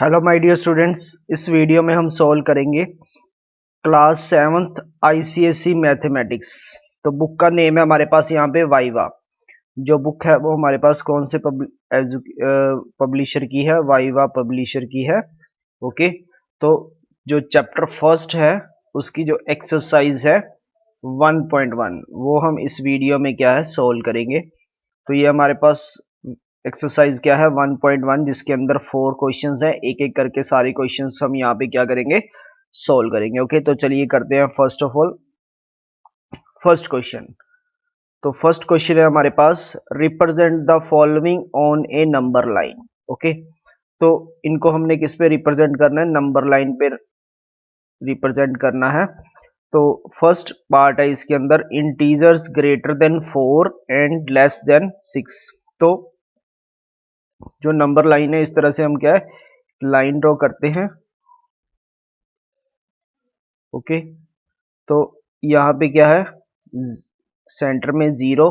Hello my dear students, इस video में हम सॉल्व करेंगे क्लास 7th आईसीएसई मैथमेटिक्स। तो बुक का नेम है हमारे पास यहाँ पे वाइवा। जो बुक है वो हमारे पास कौन से पब्लिशर की है? वाइवा पब्लिशर की है। ओके, तो जो चैप्टर फर्स्ट है उसकी जो एक्सरसाइज है 1.1 वो हम इस वीडियो में क्या है सॉल्व करेंगे। तो ये हमारे पास एक्सरसाइज क्या है 1.1, जिसके अंदर 4 क्वेश्चंस हैं। एक एक करके सारे क्वेश्चंस हम यहाँ पे क्या करेंगे, सॉल्व करेंगे। ओके, तो चलिए करते हैं first of all first question. तो फर्स्ट क्वेश्चन है हमारे पास, represent the following on a number line. Okay, तो इनको हमने किस पे रिप्रेजेंट करना है? नंबर लाइन पे रिप्रेजेंट करना है। तो फर्स्ट पार्ट है इसके अंदर, integers greater then 4 and less than 6। तो जो नंबर लाइन है इस तरह से हम क्या है लाइन ड्रॉ करते हैं। ओके, तो यहाँ पे क्या है, सेंटर में 0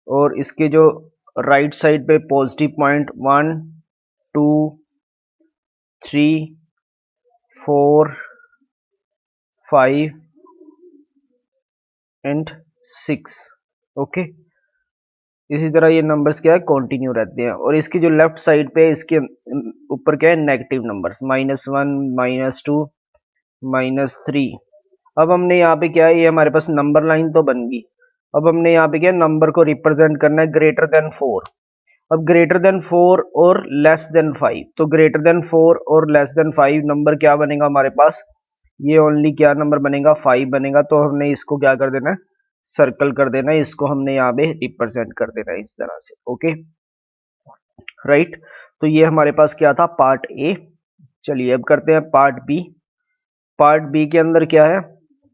और इसके जो राइट साइड पे पॉजिटिव पॉइंट 1 2 3 4 5 एंड 6। ओके, इसी तरह ये नंबर्स क्या है कंटिन्यू रहते हैं। और इसकी जो लेफ्ट साइड पे इसके ऊपर क्या है नेगेटिव नंबर्स, -1 -2 -3। अब हमने यहाँ पे क्या है, ये हमारे पास नंबर लाइन तो बन गई। अब हमने यहाँ पे क्या नंबर को रिप्रेजेंट करना है ग्रेटर देन 4। अब ग्रेटर देन 4 और लेस देन 5, तो ग्रेटर देन 4 और लेस देन 5 नंबर क्या बनेगा हमारे पास? ये ओनली क्या नंबर बनेगा? 5 बनेगा। तो हमने इसको क्या कर देना है, सर्कल कर देना है। इसको हमने यहाँ पे रिप्रेजेंट कर देना है इस तरह से। ओके राइट, तो ये हमारे पास क्या था पार्ट ए। चलिए अब करते हैं पार्ट बी। पार्ट बी के अंदर क्या है,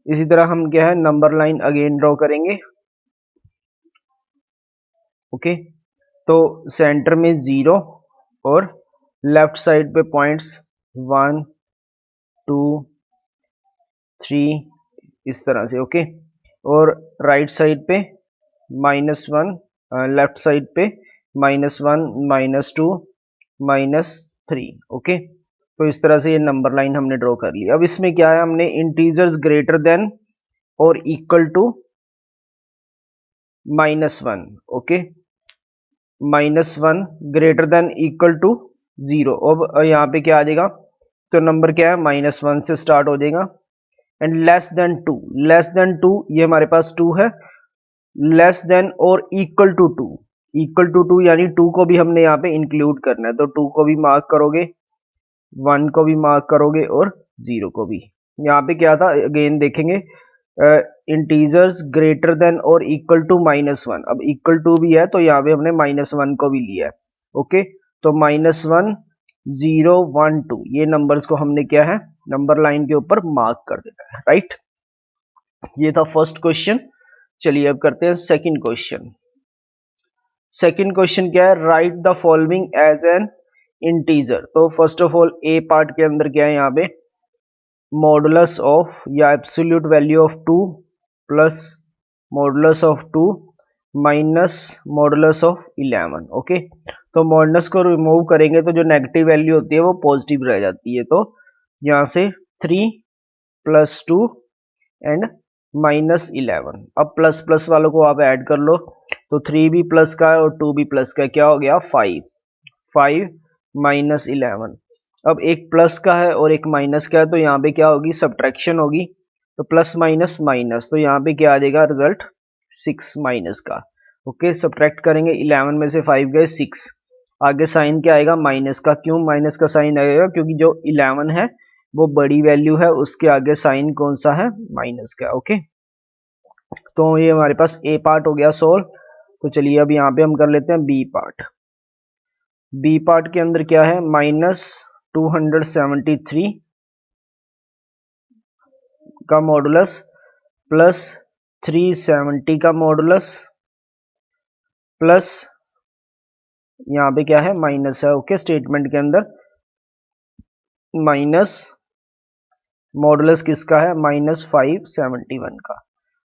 इसी तरह हम क्या है नंबर लाइन अगेन ड्रॉ करेंगे। ओके, तो सेंटर में 0 और लेफ्ट साइड पे पॉइंट्स 1 2 3 इस तरह से। ओके, और राइट साइड पे -1, लेफ्ट साइड पे -1 -2 -3। ओके, तो इस तरह से ये नंबर लाइन हमने ड्रॉ कर ली। अब इसमें क्या है, हमने इंटीजर्स ग्रेटर देन और equal to -1। Okay, -1 greater than equal to 0। अब यहाँ पे क्या आ जाएगा, तो नंबर क्या है -1 से स्टार्ट हो जाएगा। And less than 2, less than 2 ये हमारे पास 2 है। लेस देन और इक्वल टू 2, इक्वल टू 2 यानी 2 को भी हमने यहाँ पे इंक्लूड करना है। तो 2 को भी मार्क करोगे, 1 को भी मार्क करोगे और 0 को भी। यहाँ पे क्या था अगेन देखेंगे, इंटीजर्स ग्रेटर देन और इक्वल टू -1। अब इक्वल टू भी है तो यहाँ पे हमने -1 को भी लिया है। ओके, तो -1 0 1 2 ये नंबर्स को हमने क्या है नंबर लाइन के ऊपर मार्क कर देना है। राइट, ये था फर्स्ट क्वेश्चन। चलिए अब करते हैं सेकंड क्वेश्चन। सेकंड क्वेश्चन क्या है, write the following as an integer. तो first of all a part के अंदर क्या है, यहाँ पे मॉडुलस ऑफ या absolute value of 2 plus modulus of 2 minus modulus of 11। Okay, तो मॉडुलस को रिमूव करेंगे तो जो नेगेटिव वैल्यू होती है वो पॉजिटिव रह जाती है। तो यहाँ से 3 + 2 एंड -11। अब प्लस प्लस वालों को आप ऐड कर लो, तो 3 भी प्लस का है और 2 भी प्लस का है, क्या हो गया 5 5 -11। अब एक प्लस का है और एक माइनस का है, तो यहाँ पे क्या होगी सब्ट्रैक्शन होगी। तो प्लस माइनस माइनस, तो यहाँ पे क्या आ जाएगा रिजल्ट 6 माइनस का। ओके, सब्ट्रैक्ट करेंगे 11 में से 5 गए 6, आगे साइन क्या आएगा माइनस का। क्यों माइनस का साइन आएगा? क्योंकि जो 11 है वो बड़ी वैल्यू है, उसके आगे साइन कौन सा है माइनस का। ओके, तो ये हमारे पास ए पार्ट हो गया सोल्व। तो चलिए अब यहाँ पे हम कर लेते हैं बी पार्ट। बी पार्ट के अंदर क्या है, -273 का मॉडुलस प्लस 370 का मॉडुलस प्लस यहाँ पे क्या है माइनस है। ओके, स्टेटमेंट के अंदर माइनस मॉडुलस किसका है -571 का।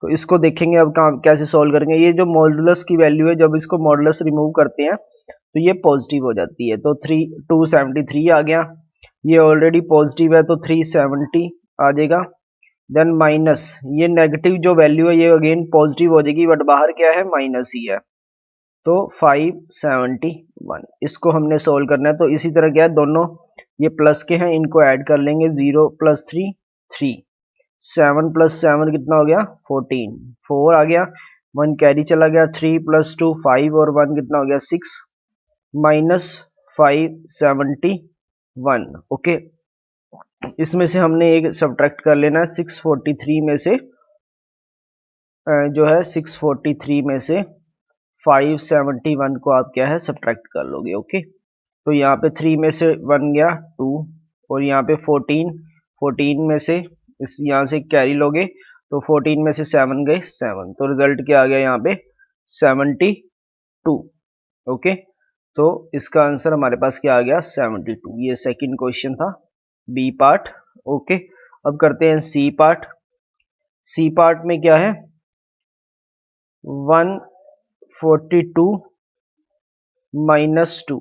तो इसको देखेंगे अब कैसे सॉल्व करेंगे। ये जो मॉडुलस की वैल्यू है, जब इसको मॉडुलस रिमूव करते हैं तो ये पॉजिटिव हो जाती है। तो 273 आ गया ये ऑलरेडी पॉजिटिव है तो 370 आ जाएगा। देन माइनस ये नेगेटिव जो वैल्यू है ये अगेन पॉजिटिव हो जाएगी, बट बाहर क्या है माइनस ही है, तो 571 इसको हमने सोल्व करना है। तो इसी तरह क्या है, दोनों ये प्लस के हैं, इनको ऐड कर लेंगे। 0 + 3 3, 7 + 7 कितना हो गया 14, 4 आ गया, 1 कैरी चला गया, 3 + 2 5 और 1 कितना हो गया 6, -571। ओके, इसमें से हमने एक सब्ट्रैक्ट कर लेना है। 643 में से जो है 643 में से 571 को आप क्या है सब्ट्रैक्ट कर लोगे। ओके, तो यहाँ पे 3 में से 1 गया 2, और यहाँ पे 14 में से इस यहाँ से कैरी लोगे तो 14 में से 7 गए 7, तो रिजल्ट क्या आ गया यहाँ पे 72। ओके, तो इसका आंसर हमारे पास क्या आ गया 72। ये सेकंड क्वेश्चन था, बी पार्ट। ओके, अब करते हैं सी पार्ट। सी पार्ट में क्या है 142 -2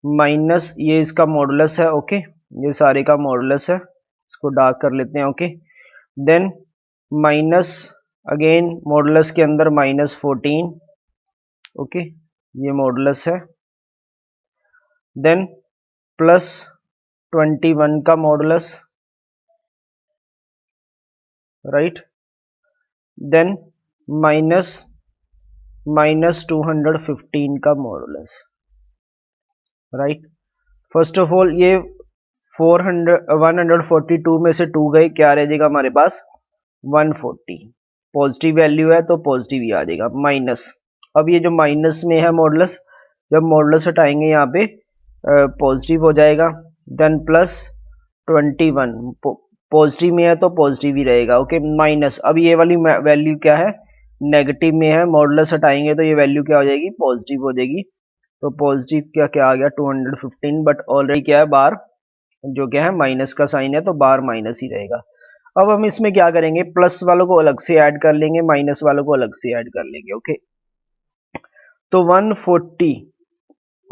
माइनस ये इसका मॉडुलस है। ओके, ये सारे का मॉडुलस है, इसको डार्क कर लेते हैं। Okay, then minus again modulus के अंदर -14। ओके, ये मॉडुलस है। देन +21 का मॉडुलस, राइट। देन -215 का modulus, right. First of all ये 142 में से 2 गए, क्या रह जाएगा हमारे पास 140। पॉजिटिव वैल्यू है तो पॉजिटिव ही आ जाएगा माइनस। अब ये जो माइनस में है मॉडुलस, जब मॉडुलस हटाएंगे यहाँ पे पॉजिटिव हो जाएगा। देन +21 पॉजिटिव में है तो पॉजिटिव ही रहेगा। ओके, माइनस अब ये वाली वैल्यू क्या है नेगेटिव में है, मॉडुलस हटाएंगे तो ये वैल्यू क्या हो जाएगी पॉजिटिव हो जाएगी। तो पॉजिटिव क्या क्या आ गया 215, बट ऑलरेडी क्या है बार जो क्या है माइनस का साइन है, तो बार माइनस ही रहेगा। अब हम इसमें क्या करेंगे, प्लस वालों को अलग से ऐड कर लेंगे, माइनस वालों को अलग से ऐड कर लेंगे। ओके, तो 140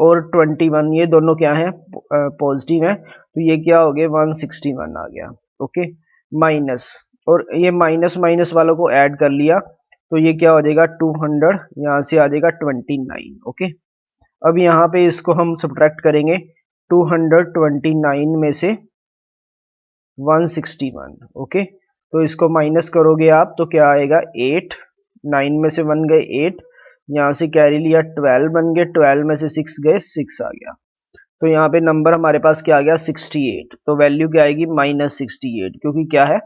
और 21 ये दोनों क्या है पॉजिटिव है, तो ये क्या हो गया 161 आ गया। ओके, माइनस और ये माइनस माइनस वालों को ऐड कर लिया, तो ये क्या हो जाएगा 200, यहाँ से आ जाएगा 29। ओके, अब यहाँ पे इसको हम सब्ट्रैक्ट करेंगे 229 में से 161। ओके, तो इसको माइनस करोगे आप तो क्या आएगा 8, 9 में से 1 गए 8, यहाँ से कैरी लिया 12 बन गए, 12 में से 6 गए 6 आ गया। तो यहाँ पे नंबर हमारे पास क्या आ गया 68। तो वैल्यू क्या आएगी -68, क्योंकि क्या है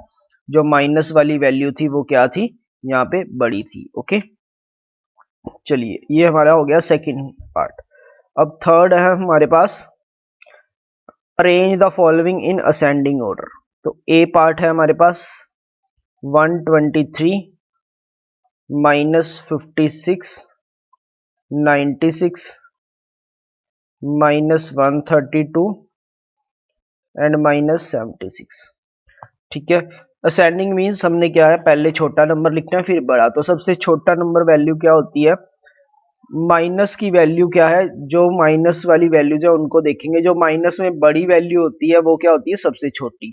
जो माइनस वाली वैल्यू थी वो क्या थी यहाँ पे बड़ी थी। ओके, चलिए ये हमारा हो गया सेकंड पार्ट। अब थर्ड है हमारे पास arrange the following in ascending order. तो ए पार्ट है हमारे पास 123 -56 96 -132 एंड -76। ठीक है, असेंडिंग मीन्स हमने क्या है पहले छोटा नंबर लिखना है फिर बड़ा। तो सबसे छोटा नंबर वैल्यू क्या होती है, माइनस की वैल्यू क्या है, जो माइनस वाली वैल्यूज है उनको देखेंगे, जो माइनस में बड़ी वैल्यू होती है वो क्या होती है सबसे छोटी।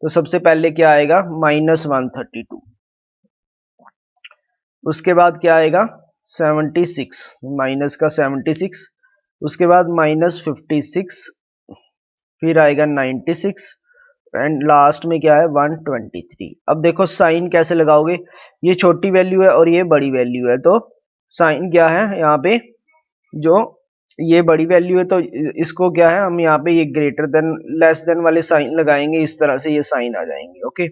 तो सबसे पहले क्या आएगा -132, उसके बाद क्या आएगा 76, माइनस का 76, उसके बाद -56, फिर आएगा 96 एंड लास्ट में क्या है 123। अब देखो साइन कैसे लगाओगे, ये छोटी वैल्यू है और ये बड़ी वैल्यू है, तो साइन क्या है यहाँ पे जो ये बड़ी वैल्यू है तो इसको क्या है हम यहाँ पे ये ग्रेटर देन लेस देन वाले साइन लगाएंगे, इस तरह से ये साइन आ जाएंगे। ओके,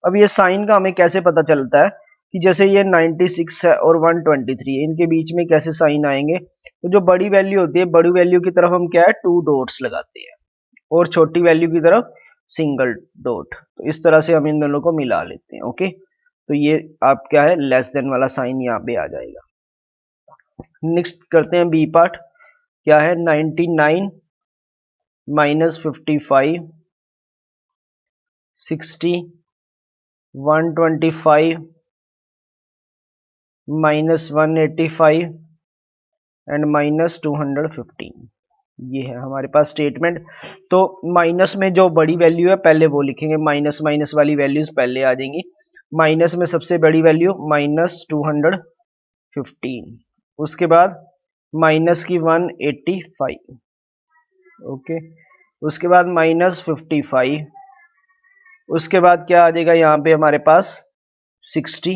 अब ये साइन का हमें कैसे पता चलता है कि जैसे ये 96 है और 123 है, इनके बीच में कैसे साइन आएंगे, तो जो बड़ी वैल्यू होती है बड़ी वैल्यू की तरफ हम क्या है 2 डॉट्स लगाते हैं और छोटी वैल्यू की तरफ सिंगल डॉट, तो इस तरह से हम इन दोनों को मिला लेते हैं। ओके, तो ये आप क्या है लेस देन वाला साइन यहाँ पे आ जाएगा। नेक्स्ट करते हैं बी पार्ट, क्या है 99 -55 60 125 -185 एंड -215। ये है हमारे पास स्टेटमेंट। तो माइनस में जो बड़ी वैल्यू है पहले वो लिखेंगे, माइनस माइनस वाली वैल्यूज पहले आ जाएंगी। माइनस में सबसे बड़ी वैल्यू -215, उसके बाद माइनस की 185, ओके, उसके बाद -55, उसके बाद क्या आ जाएगा यहाँ पे हमारे पास 60,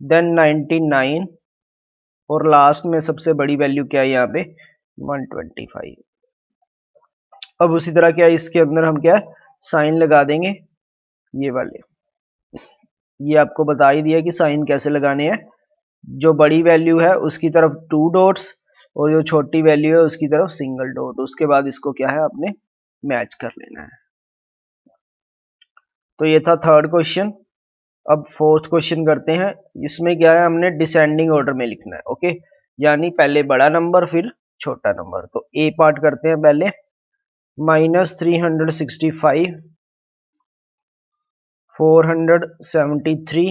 देन 99 और लास्ट में सबसे बड़ी वैल्यू क्या है यहाँ पे 125। अब उसी तरह क्या है इसके अंदर हम क्या साइन लगा देंगे, ये वाले, ये आपको बता ही दिया कि साइन कैसे लगाने हैं। जो बड़ी वैल्यू है उसकी तरफ 2 डॉट्स और जो छोटी वैल्यू है उसकी तरफ सिंगल डॉट, उसके बाद इसको क्या है आपने मैच कर लेना है। तो ये था थर्ड क्वेश्चन। अब फोर्थ क्वेश्चन करते हैं। इसमें क्या है हमने डिसेंडिंग ऑर्डर में लिखना है, ओके, यानी पहले बड़ा नंबर फिर छोटा नंबर। तो ए पार्ट करते हैं पहले, -365, 473,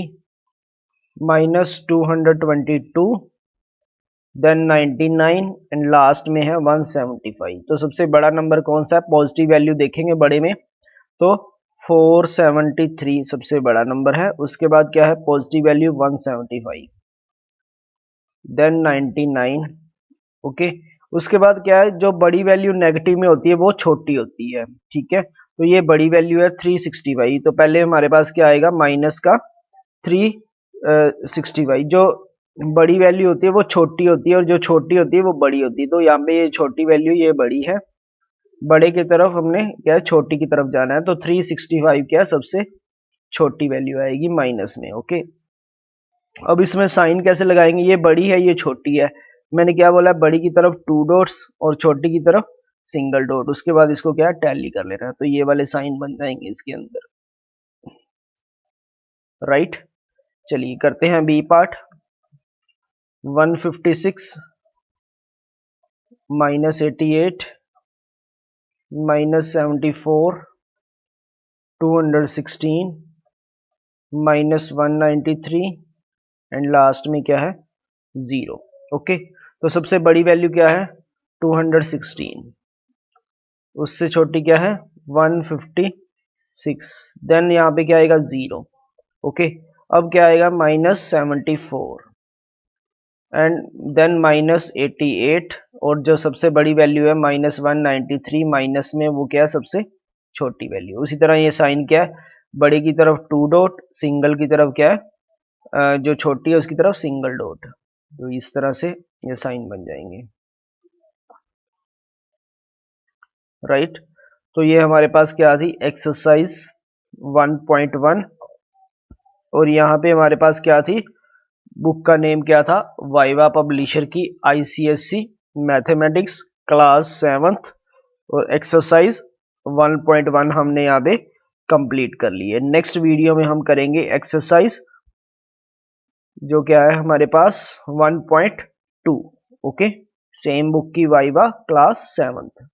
-222, देन 99 एंड लास्ट में है 175। तो सबसे बड़ा नंबर कौन सा है, पॉजिटिव वैल्यू देखेंगे बड़े में तो 473 सबसे बड़ा नंबर है, उसके बाद क्या है पॉजिटिव वैल्यू 175, देन 99, ओके। उसके बाद क्या है जो बड़ी वैल्यू नेगेटिव में होती है वो छोटी होती है, ठीक है। तो ये बड़ी वैल्यू है 365, तो पहले हमारे पास क्या आएगा माइनस का 365। जो बड़ी वैल्यू होती है वो छोटी होती है और जो छोटी होती है वो बड़ी होती है। तो यहाँ पे ये छोटी वैल्यू ये बड़ी है, बड़े की तरफ हमने क्या है छोटी की तरफ जाना है। तो 365 क्या है सबसे छोटी वैल्यू आएगी माइनस में, ओके। अब इसमें साइन कैसे लगाएंगे, ये बड़ी है ये छोटी है, मैंने क्या बोला बड़ी की तरफ 2 डॉट्स और छोटी की तरफ सिंगल डॉट, उसके बाद इसको क्या टैली कर लेना है। तो ये वाले साइन बन जाएंगे इसके अंदर, राइट। चलिए करते हैं बी पार्ट। 156 -88 -74 216 -193 एंड लास्ट में क्या है 0, ओके। तो सबसे बड़ी वैल्यू क्या है 216, उससे छोटी क्या है 156, देन यहाँ पे क्या आएगा 0, ओके। अब क्या आएगा -74 एंड देन -88 और जो सबसे बड़ी वैल्यू है -193, माइनस में वो क्या है सबसे छोटी वैल्यू। उसी तरह ये साइन क्या है बड़े की तरफ 2 डॉट, सिंगल की तरफ क्या है जो छोटी है उसकी तरफ सिंगल डॉट। तो इस तरह से ये साइन बन जाएंगे, राइट। तो ये हमारे पास क्या थी एक्सरसाइज 1.1 और यहाँ पे हमारे पास क्या थी, बुक का नेम क्या था वाइवा पब्लिशर की ICSE मैथमेटिक्स क्लास 7th और एक्सरसाइज 1.1 हमने यहाँ पे कंप्लीट कर ली है। नेक्स्ट वीडियो में हम करेंगे एक्सरसाइज जो क्या है हमारे पास 1.2, ओके, सेम बुक की वाइवा क्लास 7th।